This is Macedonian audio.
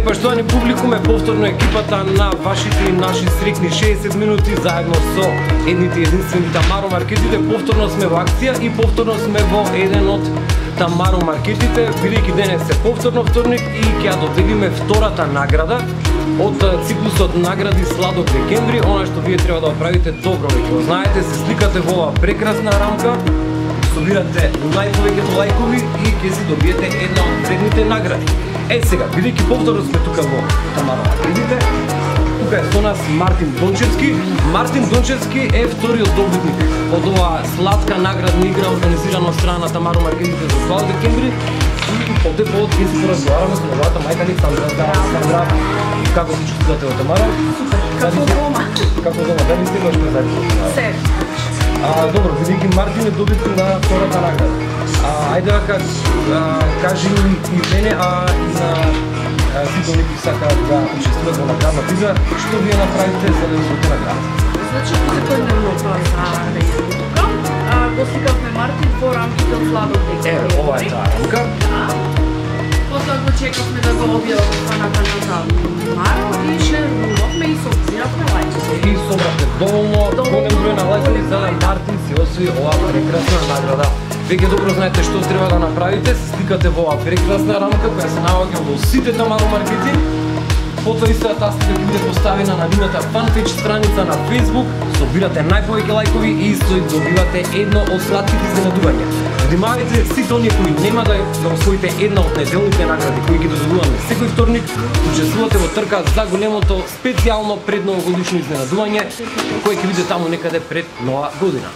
Поштовани публикуме, повторно екипата на вашите и наши срекни 60 минути заедно со едните единствени Тамаро маркетите. Повторно сме во акција и повторно сме во еден од Тамаро маркетите, бидејќи денес е повторно вторник и ќе ја доделиме втората награда од циклусот награди Сладок декември. Она што вие треба да правите добро, веќе знаете, се сликате во оваа прекрасна рамка, собирате најповеќето лајкови и ќе си добиете една од вредните награди. Сега, бидејќи повторно сме тука во Тамаро маркетите, тука е со нас Мартин Дончевски. Мартин Дончевски е вториот добитник од оваа сладка наградна игра организирана од страна на Тамаро маркетите за Сладок декември. И по тој повод ќе си поразговараме со неговата мајка Александра. Александра, како се чувствувате во Тамаро? Супер, како дома. Како дома, дали сте имаш презајдено? Се. Добро, бидејќи Мартин е добитник на втората награда. Ајде дека кажи и мене, и на сите оние кои сакаат да учествуваат во наградната игра, што вие направите за да добиете награда? Значи, секојдневно тоа за тука. Го сликавме Мартин во рамките од Сладок декември. Ова е таа рамка. Потоа го чекавме да го објават страната на Тамаро и шерувавме и собиравме лајкови. И собравте доволно голем број на лајкови за да Мартин си освои оваа прекрасна награда. Веќе добро знаете што треба да направите, се сликате во оваа прекрасна рамка која се наоѓа во сите Тамаро маркети. Потоа истата таа слика ќе биде поставена на нивната фанпејдж страница на Facebook, собирате најповеќе лајкови и добивате едно од сладките изненадувања. Внимавајте сите оние кои нема да освоите една од неделните награди кои ги доделуваме секој вторник, учествувате во трка за големото специјално предновогодишно изненадување кое ќе биде таму некаде пред Нова година.